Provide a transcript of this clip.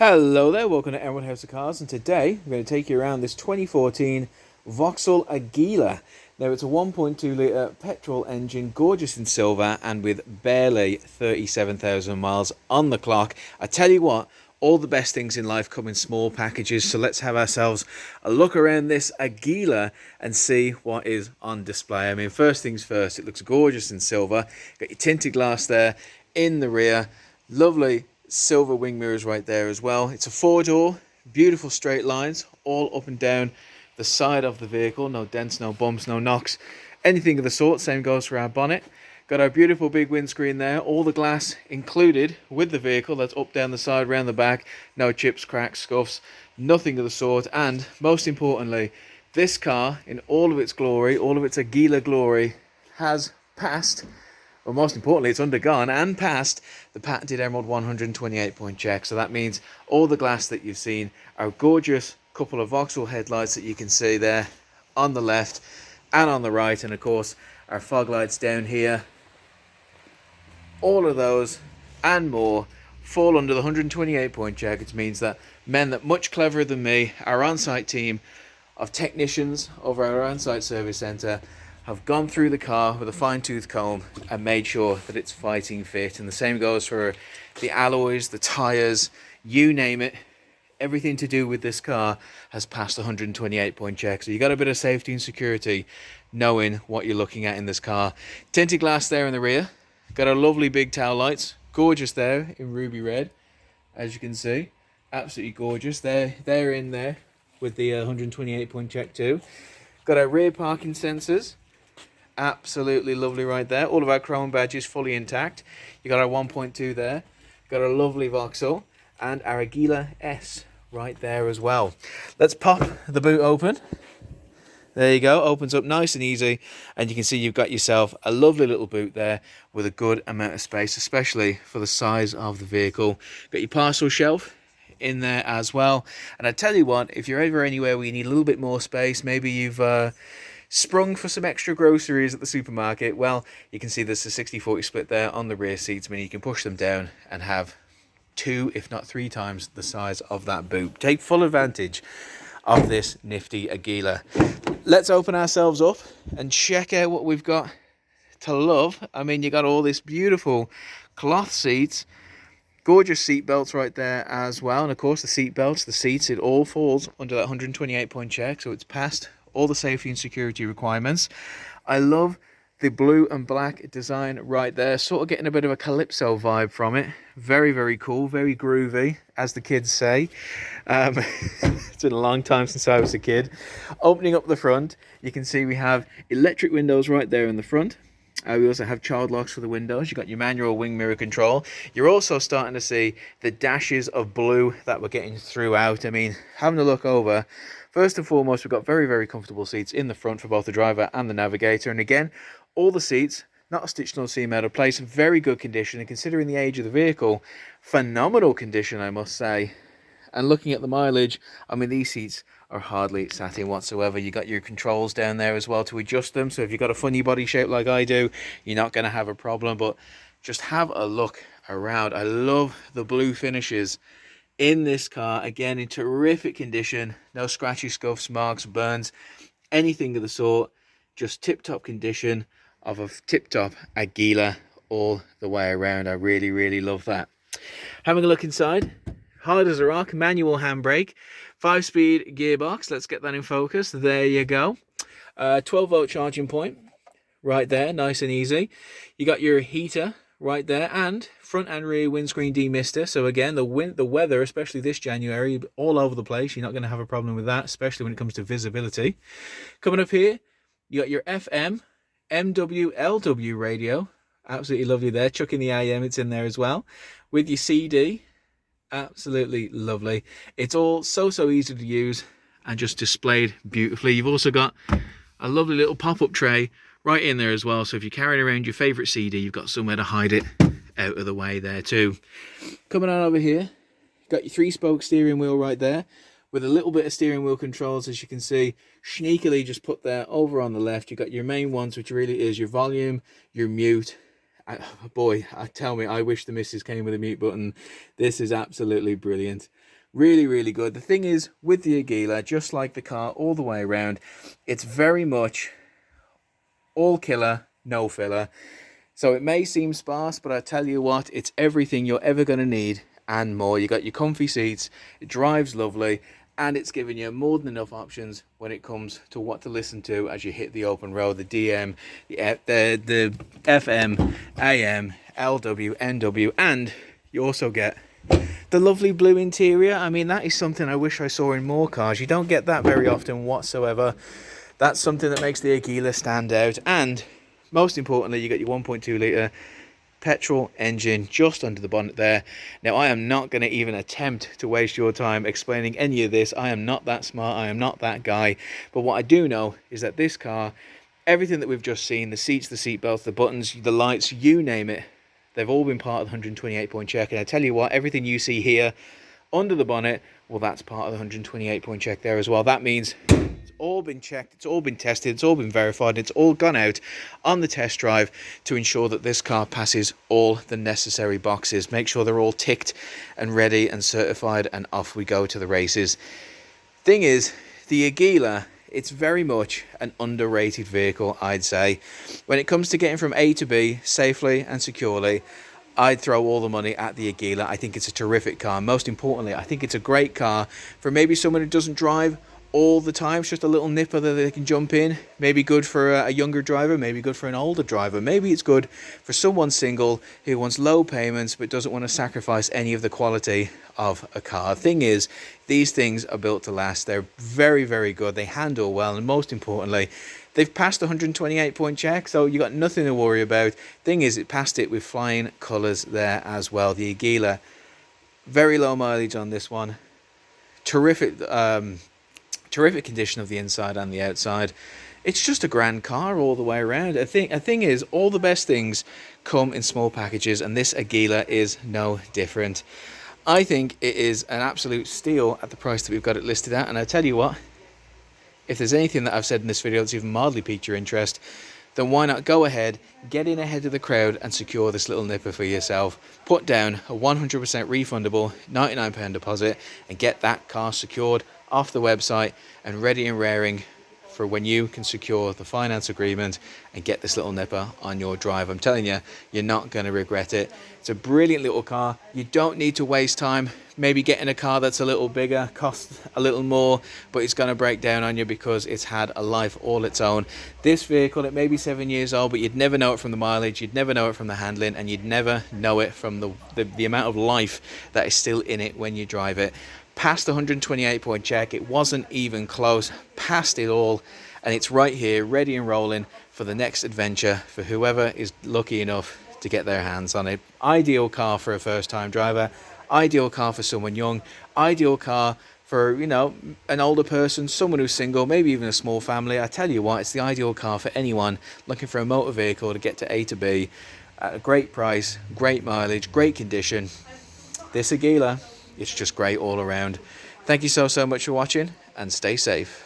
Hello there, welcome to Emerald House of Cars, and today I'm going to take you around this 2014 Vauxhall Agila. Now it's a 1.2 litre petrol engine, gorgeous in silver and with barely 37,000 miles on the clock. I tell you what, all the best things in life come in small packages, so let's have ourselves a look around this Agila and see what is on display. I mean, first things first, it looks gorgeous in silver. Got your tinted glass there in the rear, lovely silver wing mirrors right there as well. It's a 4-door, beautiful straight lines all up and down the side of the vehicle. No dents, no bumps, no knocks, anything of the sort. Same goes for our bonnet. Got our beautiful big windscreen there, all the glass included with the vehicle. That's up, down the side, round the back. No chips, cracks, scuffs, nothing of the sort. And most importantly, this car in all of its glory, all of its Agila glory, has passed, well, most importantly, it's undergone and passed the patented Emerald 128 point check. So that means all the glass that you've seen, our gorgeous couple of Vauxhall headlights that you can see there on the left and on the right, and of course our fog lights down here, all of those and more fall under the 128 point check. It means that men that much cleverer than me, our on-site team of technicians over our on-site service centre, have gone through the car with a fine-tooth comb and made sure that it's fighting fit. And the same goes for the alloys, the tyres, you name it. Everything to do with this car has passed the 128 point check. So you got a bit of safety and security knowing what you're looking at in this car. Tinted glass there in the rear. Got our lovely big tail lights. Gorgeous there in ruby red, as you can see. Absolutely gorgeous. They're in there with the 128 point check too. Got our rear parking sensors. Absolutely lovely right there. All of our chrome badges fully intact. You got our 1.2 there. Got our lovely Vauxhall and our Agila S right there as well. Let's pop the boot open. There you go. Opens up nice and easy, and you can see you've got yourself a lovely little boot there with a good amount of space, especially for the size of the vehicle. Got your parcel shelf in there as well. And I tell you what, if you're ever anywhere where you need a little bit more space, maybe you've sprung for some extra groceries at the supermarket, well, you can see there's a 60-40 split there on the rear seats, meaning you can push them down and have 2 if not 3 times the size of that boot. Take full advantage of this nifty Agila. Let's open ourselves up and check out what we've got to love. I mean, you got all this beautiful cloth seats, gorgeous seat belts right there as well, and of course the seat belts, the seats, it all falls under that 128 point check, so it's passed all the safety and security requirements. I love the blue and black design right there, sort of getting a bit of a calypso vibe from it. Very, very cool, very groovy, as the kids say. It's been a long time since I was a kid. Opening up the front, you can see we have electric windows right there in the front. We also have child locks for the windows. You've got your manual wing mirror control. You're also starting to see the dashes of blue that we're getting throughout. I mean, having a look over, first and foremost, we've got very, very comfortable seats in the front for both the driver and the navigator. And again, all the seats, not a stitched nor seam out of place, very good condition. And considering the age of the vehicle, phenomenal condition, I must say. And looking at the mileage, I mean, these seats are hardly satin whatsoever. You got your controls down there as well to adjust them. So if you've got a funny body shape like I do, you're not going to have a problem. But just have a look around. I love the blue finishes in this car. Again, in terrific condition. No scratchy scuffs, marks, burns, anything of the sort. Just tip-top condition of a tip-top Agila all the way around. I really, really love that. Having a look inside. Hard as a rock, manual handbrake, 5-speed gearbox. Let's get that in focus. There you go. 12-volt charging point right there, nice and easy. You got your heater right there, and front and rear windscreen demister. So again, the weather, especially this January, all over the place. You're not going to have a problem with that, especially when it comes to visibility. Coming up here, you got your FM, MW, LW radio. Absolutely lovely there. Chucking the AM, it's in there as well. With your CD. Absolutely lovely. It's all so easy to use and just displayed beautifully. You've also got a lovely little pop-up tray right in there as well. So if you're carrying around your favourite CD, you've got somewhere to hide it out of the way there too. Coming on over here, you've got your 3-spoke steering wheel right there with a little bit of steering wheel controls, as you can see, sneakily just put there over on the left. You've got your main ones, which really is your volume, your mute, boy, tell me, I wish the missus came with a mute button. This is absolutely brilliant. Really, really good. The thing is, with the Agila, just like the car all the way around, it's very much all killer, no filler. So it may seem sparse, but I tell you what, it's everything you're ever going to need and more. You got your comfy seats, it drives lovely, and it's giving you more than enough options when it comes to what to listen to as you hit the open road. The DM, the FM, AM, LW, NW, and you also get the lovely blue interior. I mean, that is something I wish I saw in more cars. You don't get that very often whatsoever. That's something that makes the Agila stand out. And most importantly, you got your 1.2 litre petrol engine just under the bonnet there. Now, I am not going to even attempt to waste your time explaining any of this. I am not that smart. I am not that guy. But what I do know is that this car, everything that we've just seen, the seats, the seat belts, the buttons, the lights, you name it, they've all been part of the 128-point check. And I tell you what, everything you see here under the bonnet, well, that's part of the 128-point check there as well. That means it's all been checked, it's all been tested, it's all been verified, it's all gone out on the test drive to ensure that this car passes all the necessary boxes. Make sure they're all ticked and ready and certified, and off we go to the races. Thing is, the Agila, it's very much an underrated vehicle, I'd say. When it comes to getting from A to B safely and securely, I'd throw all the money at the Agila. I think it's a terrific car. Most importantly, I think it's a great car for maybe someone who doesn't drive all the time. It's just a little nipper that they can jump in. Maybe good for a younger driver, maybe good for an older driver. Maybe it's good for someone single who wants low payments but doesn't want to sacrifice any of the quality of a car. Thing is, these things are built to last. They're very, very good. They handle well, and most importantly, they've passed the 128-point check, so you got nothing to worry about. Thing is, it passed it with flying colours there as well. The Agila, very low mileage on this one. Terrific condition of the inside and the outside. It's just a grand car all the way around. A thing is, all the best things come in small packages, and this Agila is no different. I think it is an absolute steal at the price that we've got it listed at, and I tell you what, if there's anything that I've said in this video that's even mildly piqued your interest, then why not go ahead, get in ahead of the crowd and secure this little nipper for yourself. Put down a 100% refundable £99 deposit and get that car secured off the website and ready and raring for when you can secure the finance agreement and get this little nipper on your drive. I'm telling you, you're not going to regret it. It's a brilliant little car. You don't need to waste time maybe getting a car that's a little bigger, costs a little more, but it's going to break down on you because it's had a life all its own. This vehicle, it may be 7 years old, but you'd never know it from the mileage, you'd never know it from the handling, and you'd never know it from the amount of life that is still in it when you drive it. Passed the 128-point check, it wasn't even close, passed it all, and it's right here, ready and rolling for the next adventure for whoever is lucky enough to get their hands on it. Ideal car for a first-time driver, ideal car for someone young, ideal car for, you know, an older person, someone who's single, maybe even a small family. I tell you what, it's the ideal car for anyone looking for a motor vehicle to get to A to B at a great price, great mileage, great condition. This Agila, it's just great all around. Thank you so much for watching, and stay safe.